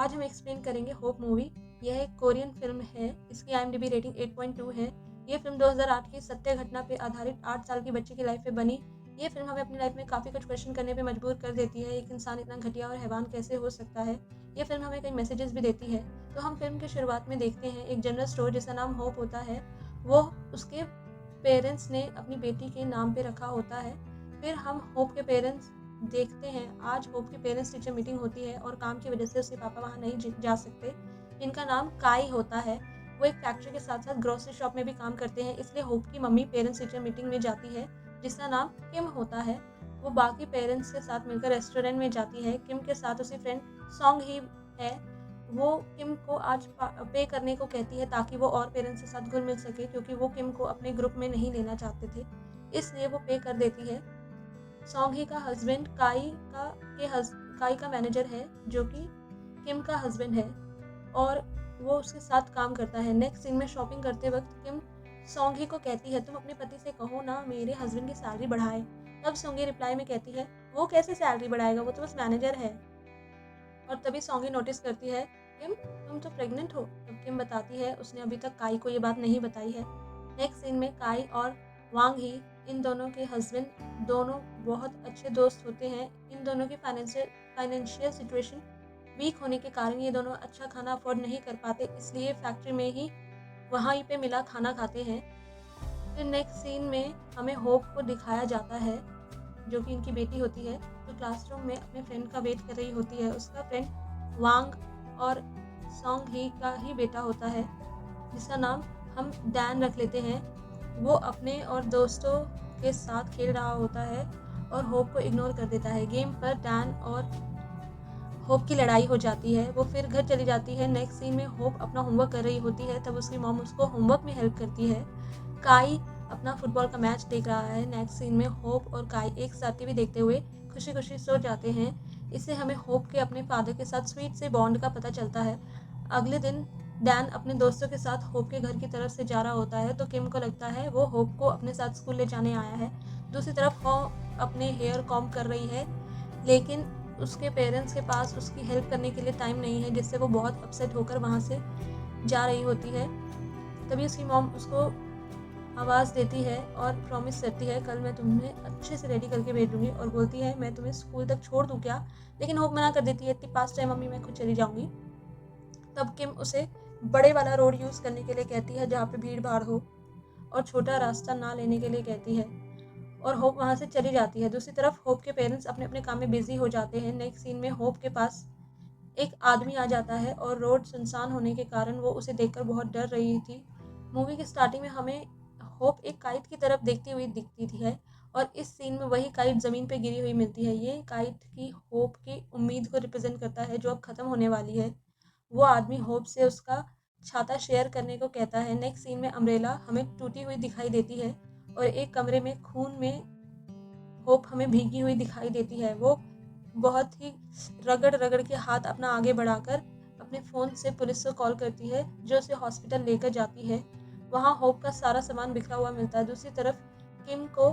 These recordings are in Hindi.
आज हम एक्सप्लेन करेंगे होप मूवी। यह एक कोरियन फिल्म है। इसकी IMDb रेटिंग 8.2 है। ये फिल्म 2008 की सत्य घटना पे आधारित 8 साल की बच्ची की लाइफ पे बनी। ये फिल्म हमें अपनी लाइफ में काफ़ी कुछ क्वेश्चन करने पे मजबूर कर देती है। एक इंसान इतना घटिया और हैवान कैसे हो सकता है। ये फिल्म हमें कई मैसेजेस भी देती है। तो हम फिल्म की शुरुआत में देखते हैं एक जनरल स्टोर जिसका नाम होप होता है। वो उसके पेरेंट्स ने अपनी बेटी के नाम पे रखा होता है। फिर हम होप के पेरेंट्स देखते हैं। आज होप की पेरेंट्स टीचर मीटिंग होती है और काम की वजह से उसके पापा वहाँ नहीं जा सकते। इनका नाम काई होता है। वो एक फैक्ट्री के साथ साथ ग्रोसरी शॉप में भी काम करते हैं, इसलिए होप की मम्मी पेरेंट्स टीचर मीटिंग में जाती है जिसका नाम किम होता है। वो बाकी पेरेंट्स के साथ मिलकर रेस्टोरेंट में जाती है। किम के साथ उसकी फ्रेंड सॉन्ग ही है। वो किम को आज पे करने को कहती है ताकि वो और पेरेंट्स के साथ घुल मिल सके, क्योंकि वो किम को अपने ग्रुप में नहीं लेना चाहते थे, इसलिए वो पे कर देती है। सॉन्ग ही का हस्बैंड काई का मैनेजर है, जो कि किम का हस्बैंड है और वो उसके साथ काम करता है। नेक्स्ट सीन में शॉपिंग करते वक्त किम सॉन्ग ही को कहती है, तुम अपने पति से कहो ना मेरे हस्बैंड की सैलरी बढ़ाए। तब सॉन्गी रिप्लाई में कहती है, वो कैसे सैलरी बढ़ाएगा, वो तो बस मैनेजर है। और तभी सॉन्गी नोटिस करती है, किम तुम तो प्रेग्नेंट हो। तब किम बताती है उसने अभी तक काई को ये बात नहीं बताई है। नेक्स्ट सीन में काई और वांग ही, इन दोनों के हस्बैंड, दोनों बहुत अच्छे दोस्त होते हैं। इन दोनों की फाइनेंशियल सिचुएशन वीक होने के कारण ये दोनों अच्छा खाना अफोर्ड नहीं कर पाते, इसलिए फैक्ट्री में ही वहीं पे मिला खाना खाते हैं। फिर नेक्स्ट सीन में हमें होप को दिखाया जाता है, जो कि इनकी बेटी होती है, जो क्लासरूम में अपने फ्रेंड का वेट कर रही होती है। उसका फ्रेंड वांग और सॉन्ग ही का ही बेटा होता है, जिसका नाम हम डैन रख लेते हैं। वो अपने और दोस्तों के साथ खेल रहा होता है और होप को इग्नोर कर देता है। गेम पर डैन और होप की लड़ाई हो जाती है। वो फिर घर चली जाती है। नेक्स्ट सीन में होप अपना होमवर्क कर रही होती है, तब उसकी मॉम उसको होमवर्क में हेल्प करती है। काई अपना फुटबॉल का मैच देख रहा है। नेक्स्ट सीन में होप और काई एक साथ टीवी देखते हुए खुशी खुशी सो जाते हैं। इससे हमें होप के अपने फादर के साथ स्वीट से बॉन्ड का पता चलता है। अगले दिन डैन अपने दोस्तों के साथ होप के घर की तरफ से जा रहा होता है, तो किम को लगता है वो होप को अपने साथ स्कूल ले जाने आया है। दूसरी तरफ होप अपने हेयर कॉम्ब कर रही है, लेकिन उसके पेरेंट्स के पास उसकी हेल्प करने के लिए टाइम नहीं है, जिससे वो बहुत अपसेट होकर वहाँ से जा रही होती है। तभी उसकी मॉम उसको आवाज़ देती है और प्रॉमिस करती है, कल मैं तुम्हें अच्छे से रेडी करके भेज दूँगी, और बोलती है मैं तुम्हें स्कूल तक छोड़ दूँ क्या। लेकिन होप मना कर देती है, इतनी पास है मम्मी, मैं खुद चली जाऊँगी। तब किम उसे बड़े वाला रोड यूज़ करने के लिए कहती है जहाँ पे भीड़ भाड़ हो, और छोटा रास्ता ना लेने के लिए कहती है, और होप वहाँ से चली जाती है। दूसरी तरफ होप के पेरेंट्स अपने अपने काम में बिजी हो जाते हैं। नेक्स्ट सीन में होप के पास एक आदमी आ जाता है और रोड सुनसान होने के कारण वो उसे देखकर बहुत डर रही थी। मूवी की स्टार्टिंग में हमें होप एक काइट की तरफ देखती हुई दिखती थी है, और इस सीन में वही काइट ज़मीन पर गिरी हुई मिलती है। ये काइट की होप की उम्मीद को रिप्रेजेंट करता है जो अब ख़त्म होने वाली है। वो आदमी होप से उसका छाता शेयर करने को कहता है। नेक्स्ट सीन में अम्ब्रेला हमें टूटी हुई दिखाई देती है और एक कमरे में खून में होप हमें भीगी हुई दिखाई देती है। वो बहुत ही रगड़ रगड़ के हाथ अपना आगे बढ़ाकर अपने फ़ोन से पुलिस को कॉल करती है, जो उसे हॉस्पिटल लेकर जाती है। वहाँ होप का सारा सामान बिखरा हुआ मिलता है। दूसरी तरफ किम को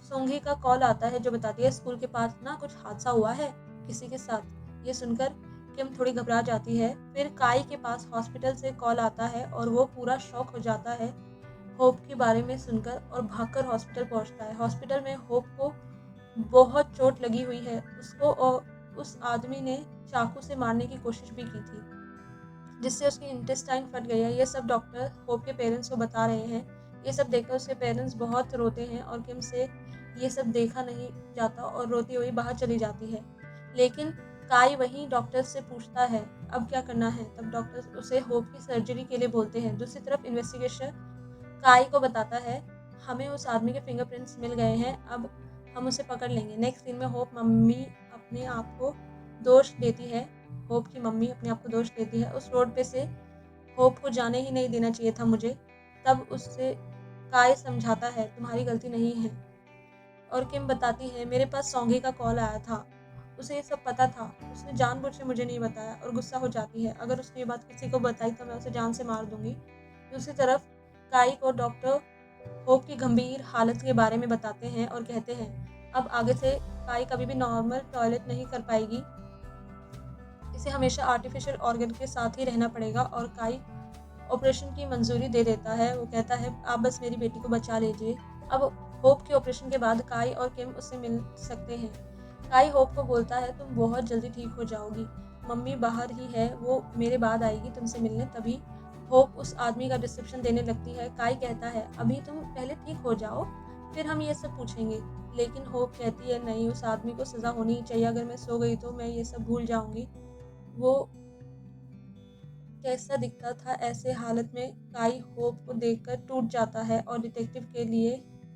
सोंगी का कॉल आता है, जो बताती है स्कूल के पास ना कुछ हादसा हुआ है किसी के साथ। ये सुनकर किम थोड़ी घबरा जाती है। फिर काई के पास हॉस्पिटल से कॉल आता है और वो पूरा शॉक हो जाता है होप के बारे में सुनकर, और भागकर हॉस्पिटल पहुंचता है। हॉस्पिटल में होप को बहुत चोट लगी हुई है। उसको और उस आदमी ने चाकू से मारने की कोशिश भी की थी, जिससे उसकी इंटेस्टाइन फट गई है। ये सब डॉक्टर होप के पेरेंट्स को बता रहे हैं। ये सब देखकर उसके पेरेंट्स बहुत रोते हैं और किम से ये सब देखा नहीं जाता और रोती हुई बाहर चली जाती है। लेकिन काई वहीं डॉक्टर से पूछता है अब क्या करना है। तब डॉक्टर उसे होप की सर्जरी के लिए बोलते हैं। दूसरी तरफ इन्वेस्टिगेशन काई को बताता है, हमें उस आदमी के फिंगरप्रिंट्स मिल गए हैं, अब हम उसे पकड़ लेंगे। नेक्स्ट सीन में होप मम्मी अपने आप को दोष देती है। होप की मम्मी अपने आप को दोष देती है, उस रोड पे से होप को जाने ही नहीं देना चाहिए था मुझे। तब उससे काय समझाता है तुम्हारी गलती नहीं है, और किम बताती है मेरे पास सौंगी का कॉल आया था, उसे ये सब पता था, उसने जानबूझ के मुझे नहीं बताया, और गुस्सा हो जाती है, अगर उसने ये बात किसी को बताई तो मैं उसे जान से मार दूंगी। दूसरी तरफ काई को डॉक्टर होप की गंभीर हालत के बारे में बताते हैं और कहते हैं अब आगे से काई कभी भी नॉर्मल टॉयलेट नहीं कर पाएगी, इसे हमेशा आर्टिफिशियल ऑर्गन के साथ ही रहना पड़ेगा और काई ऑपरेशन की मंजूरी दे देता है। वो कहता है आप बस मेरी बेटी को बचा लीजिए। अब होप के ऑपरेशन के बाद काई और किम उससे मिल सकते हैं। काई होप को बोलता है तुम बहुत जल्दी ठीक हो जाओगी, मम्मी बाहर ही है, वो मेरे बाद आएगी तुमसे मिलने। तभी होप उस आदमी का डिस्क्रिप्शन देने लगती है। काई कहता है अभी तुम पहले ठीक हो जाओ, फिर हम ये सब पूछेंगे। लेकिन होप कहती है नहीं, उस आदमी को सज़ा होनी ही चाहिए, अगर मैं सो गई तो मैं ये सब भूल जाऊंगी। वो कैसा दिखता था, ऐसे हालत में काई होप को देखकर टूट जाता है और डिटेक्टिव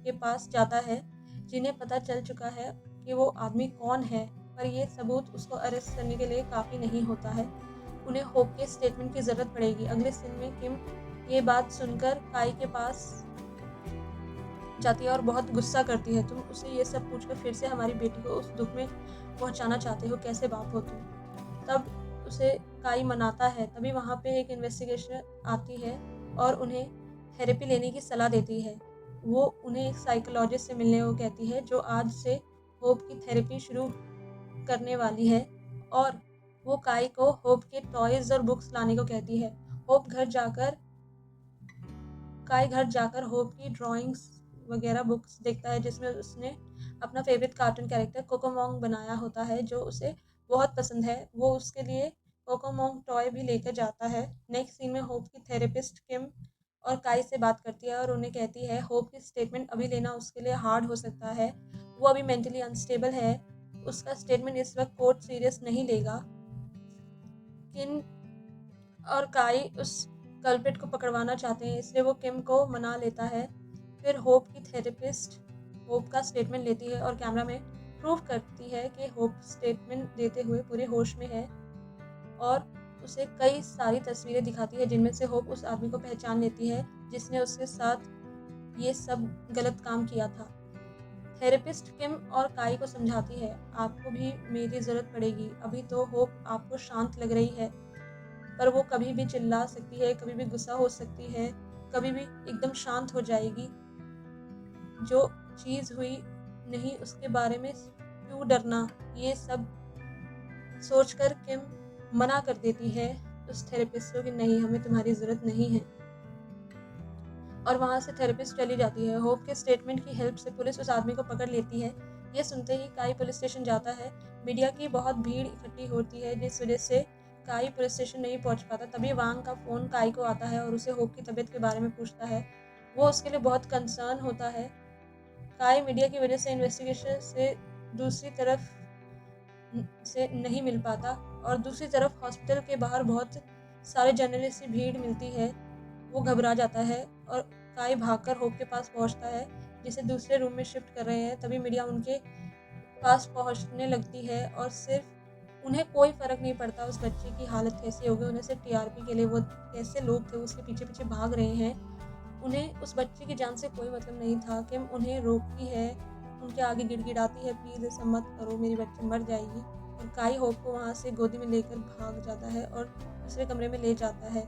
के पास जाता है, जिन्हें पता चल चुका है कि वो आदमी कौन है, पर ये सबूत उसको अरेस्ट करने के लिए काफ़ी नहीं होता है। उन्हें होप के स्टेटमेंट की ज़रूरत पड़ेगी। अगले सीन में किम ये बात सुनकर काई के पास जाती है और बहुत गुस्सा करती है। तुम उसे ये सब पूछकर फिर से हमारी बेटी को उस दुख में पहुंचाना चाहते हो, कैसे बाप हो तुम। तब उसे काई मनाता है। तभी वहाँ पे एक इन्वेस्टिगेशन आती है और उन्हें थेरेपी लेने की सलाह देती है। वो उन्हें एक साइकोलॉजिस्ट से मिलने को कहती है जो आज से होप की थेरेपी शुरू करने वाली है, और वो काई को होप के टॉयज और बुक्स लाने को कहती है। होप काई घर जाकर होप की ड्राइंग्स वगैरह बुक्स देखता है, जिसमें उसने अपना फेवरेट कार्टून कैरेक्टर कोकोमोंग बनाया होता है जो उसे बहुत पसंद है। वो उसके लिए कोकोमोंग टॉय भी लेकर जाता है। नेक्स्ट सीन में होप की थेरेपिस्ट किम और काई से बात करती है और उन्हें कहती है होप की स्टेटमेंट अभी लेना उसके लिए हार्ड हो सकता है, वो अभी मेंटली अनस्टेबल है, उसका स्टेटमेंट इस वक्त कोर्ट सीरियस नहीं लेगा। किन और काई उस कल्प्रिट को पकड़वाना चाहते हैं, इसलिए वो किम को मना लेता है। फिर होप की थेरेपिस्ट होप का स्टेटमेंट लेती है और कैमरा में प्रूव करती है कि होप स्टेटमेंट देते हुए पूरे होश में है, और उसे कई सारी तस्वीरें दिखाती है जिनमें से होप उस आदमी को पहचान लेती है जिसने उसके साथ ये सब गलत काम किया था। थेरेपिस्ट किम और काई को समझाती है आपको भी मेरी ज़रूरत पड़ेगी, अभी तो होप आपको शांत लग रही है, पर वो कभी भी चिल्ला सकती है, कभी भी गुस्सा हो सकती है, कभी भी एकदम शांत हो जाएगी। जो चीज़ हुई नहीं उसके बारे में क्यों डरना, ये सब सोचकर किम मना कर देती है उस थेरेपिस्ट को कि नहीं, हमें तुम्हारी ज़रूरत नहीं है, और वहाँ से थेरेपिस्ट चली जाती है। होप के स्टेटमेंट की हेल्प से पुलिस उस आदमी को पकड़ लेती है। ये सुनते ही काई पुलिस स्टेशन जाता है। मीडिया की बहुत भीड़ इकट्ठी होती है जिस वजह से काई पुलिस स्टेशन नहीं पहुंच पाता। तभी वांग का फ़ोन काई को आता है और उसे होप की तबीयत के बारे में पूछता है। वो उसके लिए बहुत कंसर्न होता है। काई मीडिया की वजह से इन्वेस्टिगेशन से दूसरी तरफ से नहीं मिल पाता, और दूसरी तरफ हॉस्पिटल के बाहर बहुत सारे जर्नलिस्ट की भीड़ मिलती है। वो घबरा जाता है और काई भागकर होप के पास पहुंचता है जिसे दूसरे रूम में शिफ्ट कर रहे हैं। तभी मीडिया उनके पास पहुंचने लगती है और सिर्फ उन्हें कोई फ़र्क नहीं पड़ता उस बच्चे की हालत कैसी होगी। उन्हें सिर्फ टीआरपी के लिए वो कैसे लोग थे उसके पीछे पीछे भाग रहे हैं। उन्हें उस बच्चे की जान से कोई मतलब नहीं था। किम उन्हें रोकती है, उनके आगे गिड़गिड़ाती है प्लीज़ ऐसा मत करो, मेरी बच्ची मर जाएगी। और काई होप को वहाँ से गोदी में लेकर भाग जाता है और दूसरे कमरे में ले जाता है।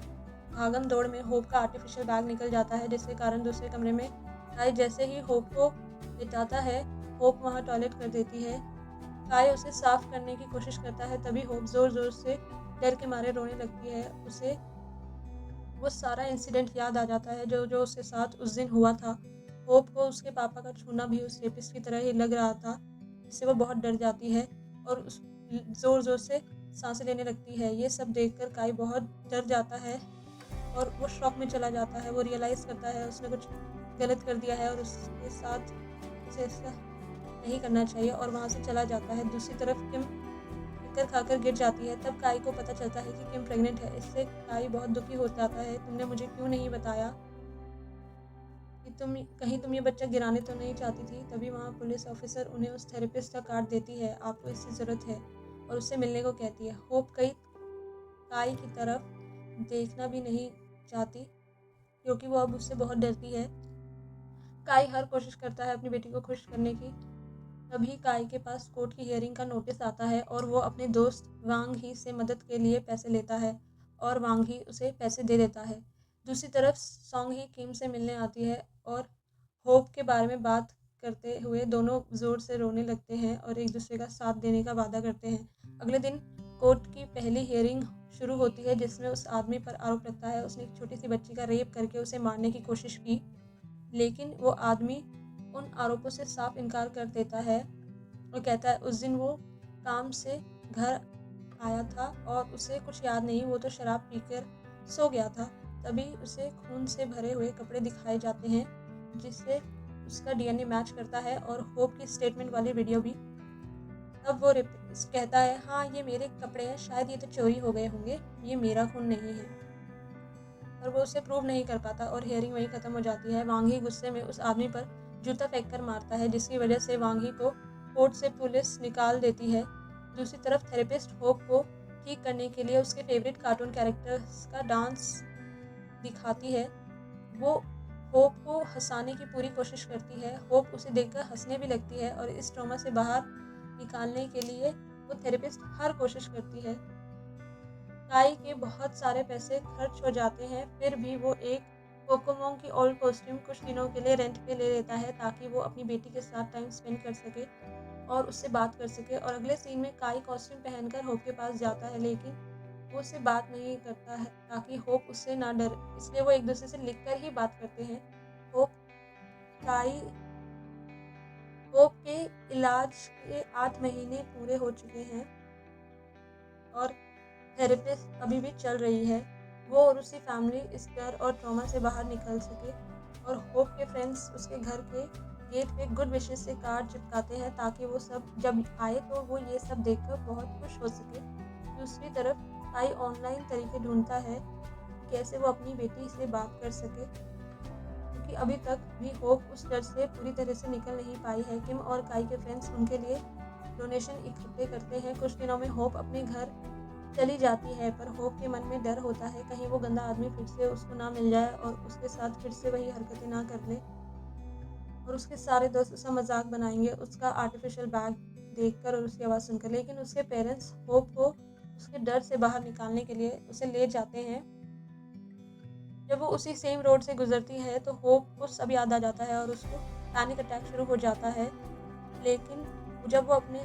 भागम दौड़ में होप का आर्टिफिशियल बैग निकल जाता है जिसके कारण दूसरे कमरे में काई जैसे ही होप को लिटाता है, होप वहाँ टॉयलेट कर देती है। काई उसे साफ करने की कोशिश करता है, तभी होप ज़ोर ज़ोर से डर के मारे रोने लगती है। उसे वो सारा इंसिडेंट याद आ जाता है जो जो उसके साथ उस दिन हुआ था। होप को उसके पापा का छूना भी उस रेपिस्ट की तरह ही लग रहा था, जिससे वो बहुत डर जाती है और उस ज़ोर ज़ोर से सांसें लेने लगती है। ये सब देखकर काई बहुत डर जाता है और वो शॉक में चला जाता है। वो रियलाइज़ करता है उसने कुछ गलत कर दिया है और उसके साथ उसे ऐसा नहीं करना चाहिए, और वहाँ से चला जाता है। दूसरी तरफ किम चक्कर खाकर गिर जाती है। तब काई को पता चलता है कि किम प्रेग्नेंट है। इससे काई बहुत दुखी हो जाता है। तुमने मुझे क्यों नहीं बताया कि तुम ये बच्चा गिराने तो नहीं चाहती थी। तभी वहाँ पुलिस ऑफिसर उन्हें उस थेरेपिस्ट का कार्ड देती है, आपको इसकी ज़रूरत है, और उससे मिलने को कहती है। होप काई की तरफ देखना भी नहीं चाहती क्योंकि वो अब उससे बहुत डरती है। काई हर कोशिश करता है अपनी बेटी को खुश करने की। तभी काई के पास कोर्ट की हियरिंग का नोटिस आता है और वो अपने दोस्त वांग ही से मदद के लिए पैसे लेता है और वांग ही उसे पैसे दे देता है। दूसरी तरफ सॉन्ग ही किम से मिलने आती है और होप के बारे में बात करते हुए दोनों ज़ोर से रोने लगते हैं और एक दूसरे का साथ देने का वादा करते हैं। अगले दिन कोर्ट की पहली हियरिंग शुरू होती है जिसमें उस आदमी पर आरोप लगता है उसने एक छोटी सी बच्ची का रेप करके उसे मारने की कोशिश की, लेकिन वो आदमी उन आरोपों से साफ इनकार कर देता है और कहता है उस दिन वो काम से घर आया था और उसे कुछ याद नहीं, वो तो शराब पीकर सो गया था। तभी उसे खून से भरे हुए कपड़े दिखाए जाते हैं जिससे उसका डीएनए मैच करता है और होप की स्टेटमेंट वाली वीडियो भी। अब वो कहता है हाँ ये मेरे कपड़े हैं, शायद ये तो चोरी हो गए होंगे, ये मेरा खून नहीं है। पर वो उसे प्रूव नहीं कर पाता और हियरिंग वहीं ख़त्म हो जाती है। वांगी गुस्से में उस आदमी पर जूता फेंक कर मारता है जिसकी वजह से वांगी को कोर्ट से पुलिस निकाल देती है। दूसरी तरफ थेरेपिस्ट होप को ठीक करने के लिए उसके फेवरेट कार्टून कैरेक्टर्स का डांस दिखाती है। वो होप को हंसाने की पूरी कोशिश करती है। होप उसे देखकर हंसने भी लगती है और इस ट्रॉमा से बाहर निकालने के लिए वो थेरेपिस्ट हर कोशिश करती है। काई के बहुत सारे पैसे खर्च हो जाते हैं, फिर भी वो एक कोकोमोन की ओल्ड कॉस्ट्यूम कुछ दिनों के लिए रेंट पे ले लेता है ताकि वो अपनी बेटी के साथ टाइम स्पेंड कर सके और उससे बात कर सके। और अगले सीन में काई कॉस्ट्यूम पहनकर होप के पास जाता है, लेकिन वो उससे बात नहीं करता है ताकि होप उससे ना डरे, इसलिए वो एक दूसरे से लिखकर ही बात करते हैं। होप काई होप के इलाज के 8 महीने पूरे हो चुके हैं और थेरेपिस्ट अभी भी चल रही है। वो और उसकी फैमिली इस डर और ट्रॉमा से बाहर निकल सके और होप के फ्रेंड्स उसके घर के गेट पे गुड विशेस से कार्ड चिपकाते हैं ताकि वो सब जब आए तो वो ये सब देखकर बहुत खुश हो सके। दूसरी तरफ काई ऑनलाइन तरीके ढूंढता है कि कैसे वो अपनी बेटी से बात कर सके, क्योंकि अभी तक भी होप उस डर से पूरी तरह से निकल नहीं पाई है। किम और काई के फ्रेंड्स उनके लिए डोनेशन इकट्ठे करते हैं। कुछ दिनों में होप अपने घर चली जाती है, पर होप के मन में डर होता है कहीं वो गंदा आदमी फिर से उसको ना मिल जाए और उसके साथ फिर से वही हरकतें ना कर ले और उसके सारे दोस्त उसका मजाक बनाएंगे उसका आर्टिफिशियल बैग देखकर और उसकी आवाज़ सुनकर। लेकिन उसके पेरेंट्स होप को उसके डर से बाहर निकालने के लिए उसे ले जाते हैं। जब वो उसी सेम रोड से गुजरती है तो होप को सब याद आ जाता है और उसको पैनिक अटैक शुरू हो जाता है। लेकिन जब वो अपने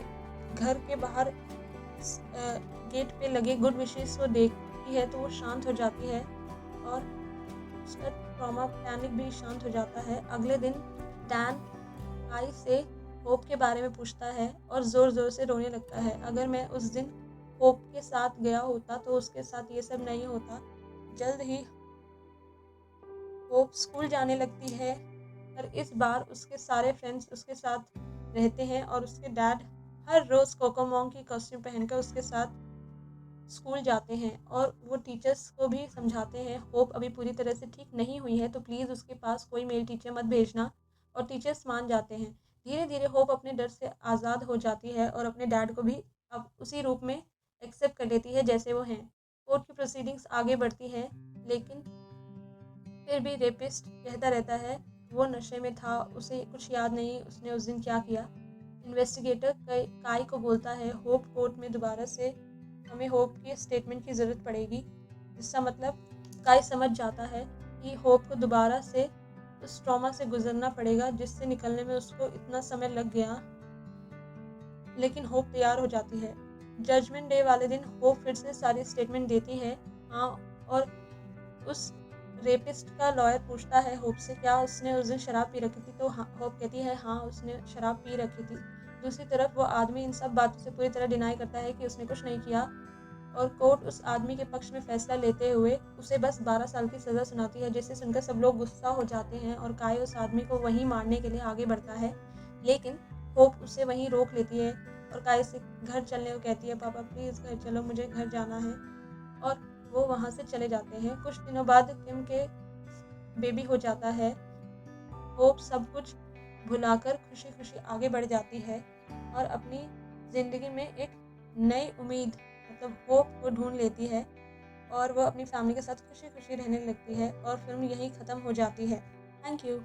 घर के बाहर गेट पे लगे गुड विशेस को देखती है तो वो शांत हो जाती है और उसका ट्रॉमा पैनिक भी शांत हो जाता है। अगले दिन डैन आई से होप के बारे में पूछता है और ज़ोर ज़ोर से रोने लगता है। अगर मैं उस दिन होप के साथ गया होता तो उसके साथ ये सब नहीं होता। जल्द ही होप स्कूल जाने लगती है, पर इस बार उसके सारे फ्रेंड्स उसके साथ रहते हैं और उसके डैड हर रोज़ कोकोमोन की कॉस्ट्यूम पहनकर उसके साथ स्कूल जाते हैं और वो टीचर्स को भी समझाते हैं होप अभी पूरी तरह से ठीक नहीं हुई है तो प्लीज़ उसके पास कोई मेल टीचर मत भेजना, और टीचर्स मान जाते हैं। धीरे धीरे होप अपने डर से आज़ाद हो जाती है और अपने डैड को भी अब उसी रूप में एक्सेप्ट कर लेती है जैसे वो हैं। कोर्ट की प्रोसीडिंग्स आगे बढ़ती हैं, लेकिन फिर भी रेपिस्ट कहता रहता है वो नशे में था, उसे कुछ याद नहीं उसने उस दिन क्या किया। इन्वेस्टिगेटर काई को बोलता है होप कोर्ट में दोबारा से हमें होप के स्टेटमेंट की ज़रूरत पड़ेगी, जिसका मतलब काई समझ जाता है कि होप को दोबारा से उस ट्रॉमा से गुजरना पड़ेगा जिससे निकलने में उसको इतना समय लग गया। लेकिन होप तैयार हो जाती है। जजमेंट डे वाले दिन होप फिर से सारी स्टेटमेंट देती है। हाँ, और उस रेपिस्ट का लॉयर पूछता है होप से क्या उसने उस दिन शराब पी रखी थी, तो हाँ, होप कहती है हाँ उसने शराब पी रखी थी। दूसरी तरफ वो आदमी इन सब बातों से पूरी तरह डिनाई करता है कि उसने कुछ नहीं किया और कोर्ट उस आदमी के पक्ष में फैसला लेते हुए उसे बस 12 साल की सज़ा सुनाती है, जिसे सुनकर सब लोग गुस्सा हो जाते हैं और काई उस आदमी को वहीं मारने के लिए आगे बढ़ता है। लेकिन होप उसे वहीं रोक लेती है और काई से घर चलने को कहती है, पापा प्लीज़ घर चलो, मुझे घर जाना है, और वो वहाँ से चले जाते हैं। कुछ दिनों बाद किम के बेबी हो जाता है। होप सब कुछ भुलाकर खुशी खुशी आगे बढ़ जाती है और अपनी ज़िंदगी में एक नई उम्मीद मतलब होप को ढूंढ लेती है और वो अपनी फैमिली के साथ खुशी खुशी रहने लगती है और फिल्म यहीं ख़त्म हो जाती है। Thank you.